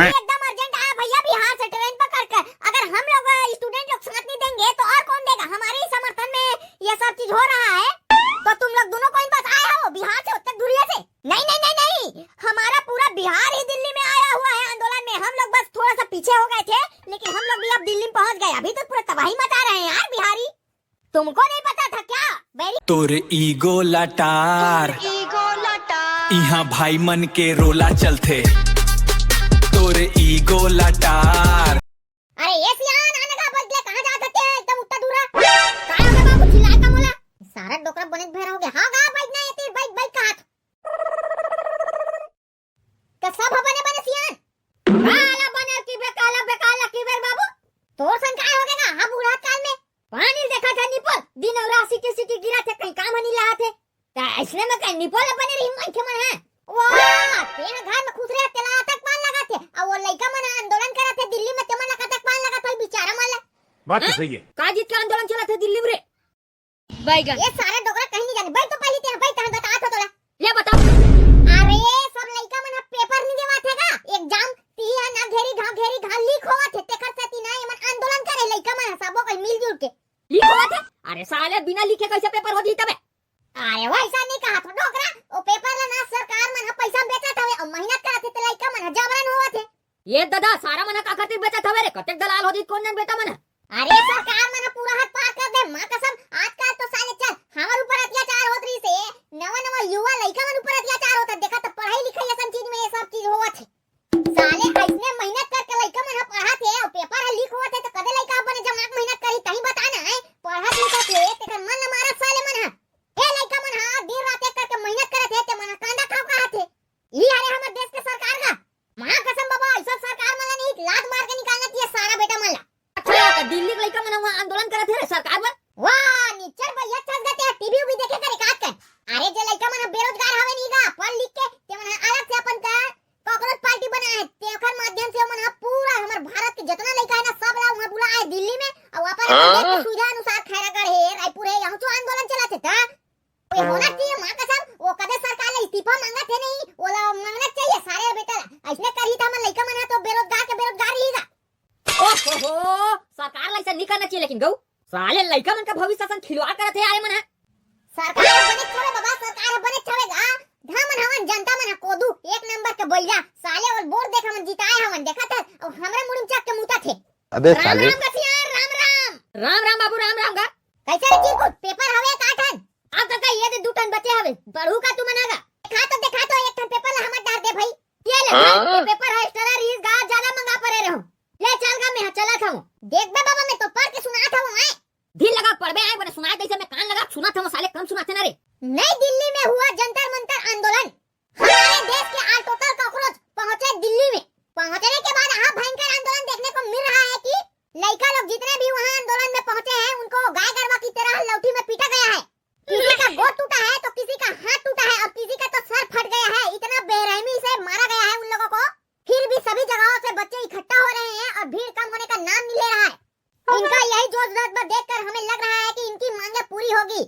एकदम अर्जेंट आया भैया बिहार से ट्रेन पकड़ कर। अगर हम लोग स्टूडेंट लोग साथ नहीं देंगे तो और कौन देगा? हमारे ही समर्थन में ये सब चीज हो रहा है, तो तुम लोग दोनों कोई बस आए हो बिहार से उत्तर ध्रुव से? नहीं नहीं नहीं नहीं, हमारा पूरा बिहार ही दिल्ली में आया हुआ है आंदोलन में। हम लोग बस थोड़ा सा पीछे हो गए थे, लेकिन हम लोग भी अब दिल्ली में पहुंच गए। अभी तो पूरा तबाही मचा रहे हैं यार बिहारी। तुमको नहीं पता था क्या? तोर ईगो लटार यहाँ भाई मन के रोला चलते। तोर ईगो लटार। अरे ये सियान आने का बदले कहां जा सकते हैं? एकदम उत्तर दूरा काय होगा बाबू चिल्लाए का मोला सारा डोकरा बने भर हो गया। हां गा बैठ ना येते बैठ बैठ का हाथ का सब बने बने सियान काला बने की बेकाला की बेर बाबू तोर सन काय हो गया? हां बूढ़ा काल में पानी देखा था निपल दिन और सिटी सिटी गिरा थे, कहीं काम नहीं रहा थे ता इसने में कहीं निपल बने रही मन के मन है। वाह तेरे घर में खुश रहे तेला तक पान लगा थे और वो लड़का मन आंदोलन करा थे दिल्ली में तेमन लगा तक पान लगा था बेचारा माला। बात तो सही है। का जीत का आंदोलन चला था दिल्ली में रे बैगन। ये सारे डोकरा कहीं नहीं जाने बैठ तो पहले तेरा बैठ बता था तोला ले बता। अरे सब लड़का मन पेपर नहीं देवा थे का एग्जाम तिया ना घेरी घा लीक होवा थे तेकर साथी ना ये मन आंदोलन करे लड़का मन सबो कोई मिलजुल के लीक होवा थे। अरे साले बिना लिखे कैसे पेपर होती तबे? अरे वैसा नहीं कहा तो डोकरा ओ पेपर ला ना सरकार मन पैसा बेचा था और मेहनत करा थे लड़का मन जबरन होवा थे। ये दादा सारा मन का खातिर बेचा था रे कतेक दलाल होदी कौन न बेटा मन? अरे सरकार मन पूरा हाथ पार कर दे मां कसम। आजकल तो साले चल हमारे ऊपर अत्याचार होत रही से नवा युवा लड़का मन ऊपर अत्याचार होता देखा तो पढ़ाई लिखाई ऐसा चीज में ये सब चीज होवा थे। साले ऐसने मेहनत करके लड़का मन पढ़ा थे और पेपर लीक हुआ थे तो कदे लड़का अपन जमाक मेहनत करी कहीं बताना है पढ़त लिखत थे तेकर मन न मारा साले मन है ए लड़का मन हां दिन रात एक करके मेहनत करे थे ते मन कांदा खाव कहा थे। ई अरे हमर देश के सरकार का मां कसम बाबा ऐसा सरकार मन नहीं लात मार के निकालना चाहिए सारा बेटा मन। अच्छा दिल्ली के लड़का मन वहां आंदोलन करे थे सरकार पर? वाह निचर भैया छस गते टीवी भी देखे करे काट कर। अरे जे लड़का मन बेरोजगार हवे नहीं गा पढ़ लिख के ते मन अलग से अपन का कांग्रेस पार्टी बना है तेकर माध्यम से मन पूरा हमर भारत के जितना लड़का है ना सब ला वहां बुला है दिल्ली में और अपन देश की सुविधा अनुसार खैरागढ़ है रायपुर है यहां तो आंदोलन चला थे ता ये होना चाहिए मां कसम। वो कदे सरकार ने इस्तीफा मांगा थे नहीं वो मांगना चाहिए सारे बेटा ऐसने करी था मन लड़का मन तो बेरोजगार के बेरोजगार ही गा। ओहो सरकार ला ऐसा नहीं करना चाहिए लेकिन गौ साले लड़का मन का भविष्य सन खिलवाड़ करत है आए मन है। सरकार बने छोड़े बाबा सरकार बने छोड़ेगा धामन हमन जनता मन कोदू एक नंबर के बोलिया साले और वोट देख हमन जिताए हमन देखा था और हमरे मुड़म चक के मुता थे। अबे साले साले राम राम बाबू राम राम गा कैसे जी को पेपर हवे काठन अब तक ये दे दुटन बचे हवे पढ़ू का तू मनागा देखा तो एक ठन पेपर ला हमर डाल दे भाई ये ले पेपर है स्टार रीस गा ज्यादा मंगा पड़े रहूं ले चल गा मैं चला था देख बे बाबा मैं तो पढ़ के सुना था मैं दिल लगा पढ़बे आए बने सुनाए कैसे मैं कान लगा सुना था साले कम सुनाते ना रे। नई दिल्ली में हुआ जंतर मंतर आंदोलन हमारे देश के आल टोटल कॉकरोच पहुंचे दिल्ली में। पहुंचने के बाद यहाँ भयंकर आंदोलन देखने को मिल रहा है कि लड़का लोग जितने भी वहाँ आंदोलन में पहुंचे हैं उनको गाय गरबा की तरह लौठी में पीटा गया है। किसी का गोड़ टूटा है तो किसी का हाथ टूटा है और किसी का तो सर फट गया है। इतना बेरहमी से मारा गया है उन लोगों को। फिर भी सभी जगहों से बच्चे इकट्ठा हो रहे हैं और भीड़ कम होने का नाम नहीं ले रहा है। इनका यही जोश जज्बा देखकर हमें लग रहा है कि इनकी मांगे पूरी होगी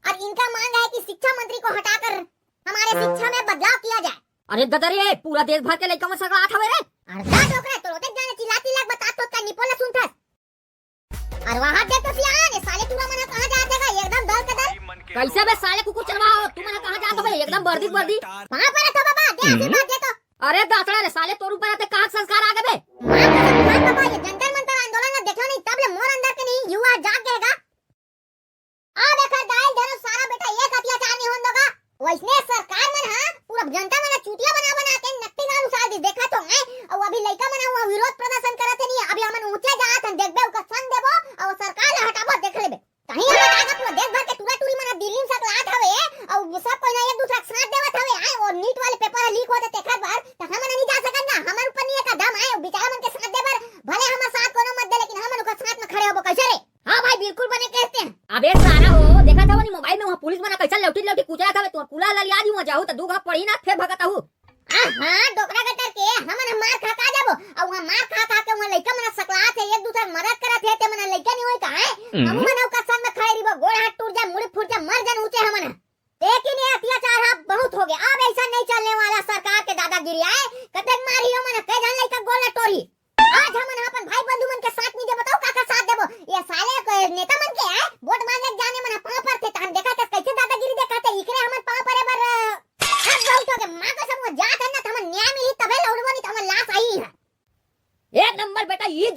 और इनका मांग है कि शिक्षा मंत्री को हटाकर हमारे शिक्षा में बदलाव किया जाए। अरे गदरिए पूरा देश भर के लड़का में सगला आठ हवे रे अर्धा डोकरा तो रोते जाने चिल्लाती लग बता तो का निपोला सुनथस और वहां देख तो सियान साले तू मना कहां जा देगा एकदम दल के दल कैसे बे साले कुकुर चलवाओ तू मना कहां जा तो बे एकदम वर्दी वहां पर तो बाबा दे आशीर्वाद दे तो। अरे दासड़ा रे साले तोर ऊपर आते कहां संस्कार आ गए बे मां बाबा ये जंतर मंतर आंदोलन में देखो नहीं तब ले मोर अंदर के नहीं युवा जाग गएगा। आ देखा दाल धरो सारा बेटा एक अत्याचार नहीं होन दोगा वैसने सरकार मन हां पूरा जनता मन चूतिया बना के नक्ति गाल उसार दी देखा तो मैं और अभी लइका मन वहां विरोध प्रदर्शन करत नहीं अभी हमन ऊंचे जात हन देखबे ओका संग देबो और सरकार ला हटाबो देख लेबे कहीं हम आगे पूरा देश भर के टूरा टूरी मन दिल्ली में सकलात हवे और सब कोई ना एक दूसरा के साथ देवत हवे आए और नीट वाले पेपर लीक होते तेखर बार त हमन नहीं जा सकन ना हमर ऊपर नहीं का दम आए और बेचारा मन के साथ देबर भले हमर साथ कोनो मत दे लेकिन हमन ओका साथ में खड़े होबो कैसे रे। हां भाई बिल्कुल बने कहते हैं। अबे सारा हो देखा था वो मोबाइल में वहां पुलिस बना कैसा लौटी कुचला था तू कुला ललिया दी वहां जाऊ त दू घा पड़ी ना फिर भगत हूं हां डोकरा गटर के हमन मार खा खा जाबो और वहां मार खा खा के वहां लइका मन सकलात है एक दूसरा मदद करत है ते मन लइका नहीं होई का है हम मन ओका संग में खड़े रिबो गोड़ हाथ टूट जाए मुड़ी फूट जाए मर जान ऊंचे हमन लेकिन ये अत्याचार अब बहुत हो गया। अब ऐसा नहीं चलने वाला सरकार के दादागिरी आए कतेक मारियो मन कई जन लइका गोड़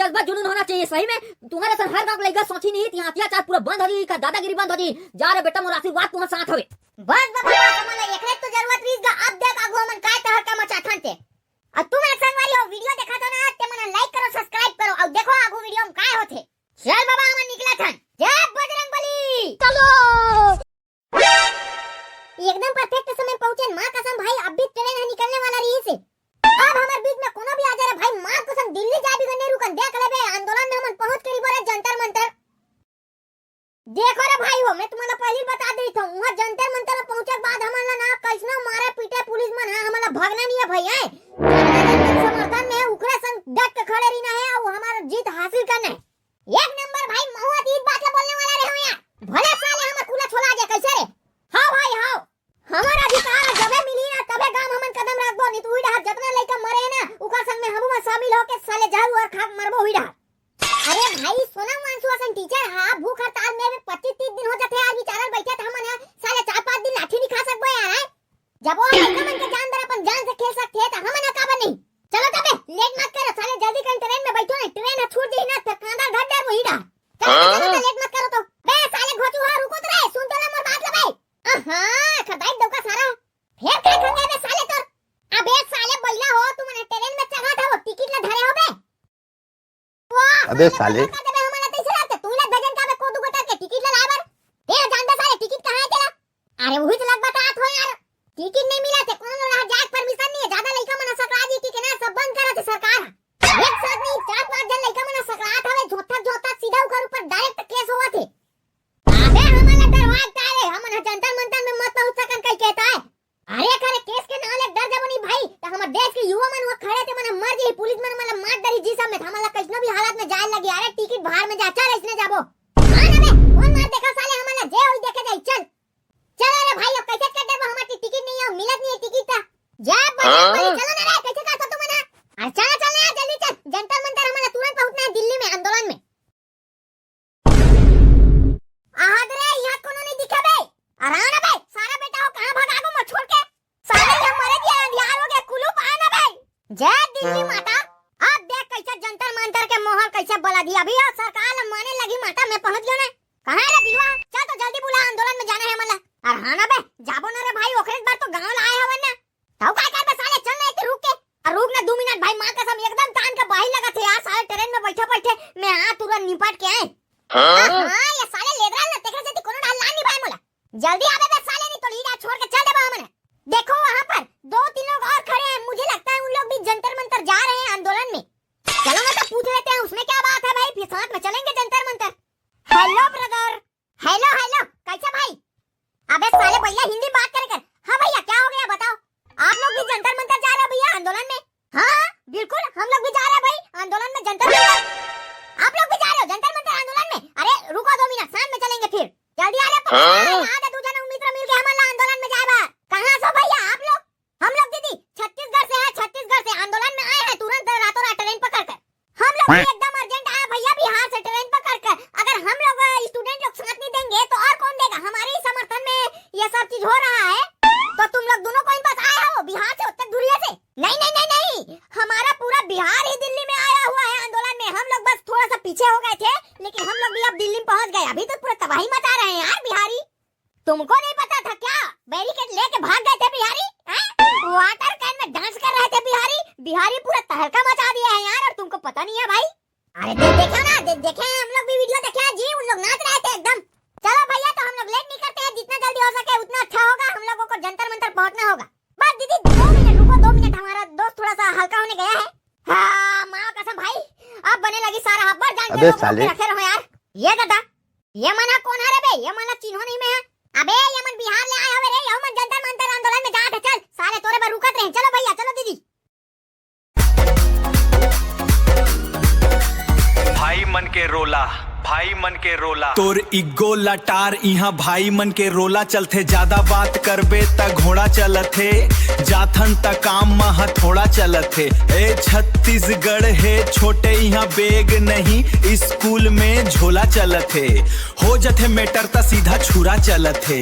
जज्बा जुनून होना चाहिए सही में। तुम्हारे सर हर गांव लेगा सोची नहीं यहाँ अत्याचार पूरा बंद हो जी का दादागिरी बंद हो जी। जा रे बेटा मोर आशीर्वाद तुम्हारे साथ हवे। बस बाबा मला एकरे तो जरूरत रीस गा। अब देख आगो हमन काय तहर का मचा ठानते। और तुम एक संगवारी हो वीडियो देखा तो ना ते मने लाइक करो सब्सक्राइब करो और देखो आगो वीडियो में काय होथे। चल बाबा हमन निकला था। जय बजरंगबली। चलो एकदम परफेक्ट समय पहुंचे। मां कसम भाई अब भी ट्रेन है निकलने वाला रही से। अब हमारे बीच में कोनो भी आ जा रहा भाई मां कसम दिल्ली जा भी गने रुकन देख लेबे। आंदोलन में हमन पहुंच के बोले जंतर मंतर देखो रे भाई हो। मैं तुम्हारा पहले बता दी था वहां जंतर मंतर में पहुंचे के बाद हमन ना कैसनो मारे पीटे पुलिस मन है। हमला भागना नहीं है भाई है। समर्थन में उखड़े संग डट के खड़े रहना है और हमारा जीत हासिल करना है। एक नंबर भाई महुआ तीन बात बोलने वाला रे हो यार। भले साले हमर कुला छोला जा कैसे रे। हां भाई हां हमारा अधिकार जबे मिली ना तबे गांव हमन कदम रखबो। नहीं तो उइडा जितना लइका मरे ना उका संग में हमहु शामिल होके साले झाड़ू और खाक मरबो उइडा। अरे भाई सोनम वांसु असन टीचर हां भूख हड़ताल में 25-30 दिन हो जाते आज विचारल बैठे त हमन साले 4-5 दिन लाठी नहीं खा सकबो यार है। जब वो लइका मन के जान दर अपन जान से खेल सकते त हमन का बन नहीं। चलो तबे लेट मत करो साले जल्दी कर ट्रेन में बैठो ना। ट्रेन छूट दी ना त कांदा घट डर वहीडा। चलो लेट मत करो तो बे साले घोचू हां रुको रे सुन तो ना मोर बात ले भाई। हां खदाई दौका सारा फिर काय खंगे बे साले तो। अबे साले बैला हो तुम ने ट्रेन में चढ़ा था वो टिकट ला धरे हो बे। वाह अबे साले हमारा तैसे रहते तू ला भजन का में को दू गोटा के टिकट ला लावर। ए जानदा साले टिकट कहां है तेरा। अरे वही तो लग बात हो यार टिकट नहीं मिला थे कौन रहा जाए परमिशन नहीं है। ज्यादा लइका मन सकरा दी कि ना सब बंद करा थे सरकार। एक साथ नहीं 4-5 जन लइका मन सकरात हवे झोटा सीधा ऊपर ऊपर डायरेक्ट केस हुआ थे। अबे हमला डरवा काले हमन जंतर मंतर में मत पहुंच सकन कई कहता है। अरे करे केस के नाले डर जाबो नहीं भाई त हमर देश के युवा मन वो खड़े थे मन मर जी पुलिस मन मला मार डरी जी सब में हमला कैसनो भी हालत में जाए लगी। अरे टिकट बाहर में जा चल इसने जाबो हां ना बे कौन मार देखा साले हमला जे होई देखे जाई चल चल। अरे भाई अब कैसे कर देबो हमारी टिकट नहीं है मिलत नहीं है टिकट ता जा भाई चलो ना रे कैसे का तुम ना। अरे चल चल ना जल्दी चल जंतर मंतर हमला तुरंत पहुंचना है दिल्ली में आंदोलन में। आहद रे यहां कोनो नहीं दिखा बे। अरे ना बे सारा बेटा हो कहां भागा गो मत छोड़ के साले हम मरे दिया यार हो गया कुलू पाना बे। जय दिल्ली माता अब देख कैसे जंतर मंतर के मोहर कैसे बला दिया अभी सरकार माने लगी माता मैं पहुंच गया ना। कहां रे बिवा चल तो जल्दी बुला आंदोलन में जाना है मला। अरे हां ना बे जाबो ना रे भाई ओखरे बार तो गांव लाए हवन ना ताऊ काय कर बे साले चल ना एक रुक के। और रुक ना 2 मिनट भाई मां कसम एकदम तान का बाही लगा थे यार साले ट्रेन में बैठे बैठे मैं हां तुरंत निपट के आए। हां ये साले लेदरा न तेरे से कोनो डाल ला नहीं भाई मोला जल्दी आबे बे साले नहीं तो लीडा छोड़ के चल देबा हमने। देखो वहां पर 2-3 लोग और खड़े हैं मुझे लगता है उन लोग भी जंतर मंतर जा रहे हैं आंदोलन में। चलो ना तो पूछ लेते हैं उसमें क्या बात है भाई फिर साथ में चलेंगे Jantar Mantar. Hello brother hello hello कैसे भाई। अबे साले भैया हिंदी बात कर। हां भैया क्या हो गया बताओ आप लोग भी जंतर मंतर जा रहे हो भैया आंदोलन में। हां बिल्कुल हम लोग भी जा रहे हैं भाई आंदोलन में जंतर मंतर। आप लोग भी जा रहे हो जंतर मंतर आंदोलन में। अरे रुको 2 मिनट साथ में चलेंगे फिर जल्दी आ रे आधा दू जन मित्र मिल के हमारा आंदोलन में जाएगा। कहां से भैया आप लोग। हम लोग दीदी छत्तीसगढ़ से है छत्तीसगढ़ से आंदोलन में आए हैं तुरंत रातों रात ट्रेन पकड़ कर। हम लोग भी एकदम अर्जेंट आए भैया बिहार से ट्रेन पकड़ कर। अगर हम लोग स्टूडेंट लोग साथ नहीं देंगे तो और कौन देगा। हमारे ही समर्थन में ये सब चीज हो रहा है तो तुम लोग दोनों कोई पास आए हो बिहार से उत्तर धुरिया से। नहीं नहीं नहीं नहीं हमारा पूरा बिहार ही दिल्ली में आया हुआ है आंदोलन में। हम लोग बस थोड़ा सा पीछे हो गए थे लेकिन हम लोग भी अब दिल्ली में पहुंच गए। अभी तो पूरा तबाही मचा रहे हैं यार बिहारी। तुमको नहीं पता था क्या बैरिकेड लेके भाग गए थे बिहारी हैं। वाटर कैन में डांस कर रहे थे बिहारी। बिहारी पूरा तहलका मचा दिया है यार और तुमको पता नहीं है भाई। अरे देखा ना देखे हम लोग भी वीडियो देखे जी उन लोग नाच रहे थे एकदम। चलो भैया तो हम लोग लेट नहीं करते हैं जितना जल्दी हो सके उतना अच्छा होगा। हम लोगों को जंतर मंतर पहुंचना होगा। बस दीदी 2 मिनट रुको 2 मिनट हमारा दोस्त थोड़ा सा हल्का होने गया है। हां मां कसम भाई अब बने लगी सारा हब्बर जान के लोग रखे रहो यार। ये दादा ये मना कौन है रे बे। ये मना चिन्हो नहीं में है। अबे ये मन बिहार ले आए हवे रे ये मन जंतर मंतर आंदोलन में जात है। चल सारे तोरे पर रुकत रहे। चलो भैया चलो दीदी। भाई मन के रोला भाई मन के रोला तोर इगो लटार इहा भाई मन के रोला चलथे। ज्यादा बात करबे त घोड़ा चलथे जाथन त काम मह थोड़ा चलथे। ए छत्तीसगढ़ है छोटे इहा बेग नहीं स्कूल में झोला चलथे। हो जथे मेटर त सीधा छुरा चलथे।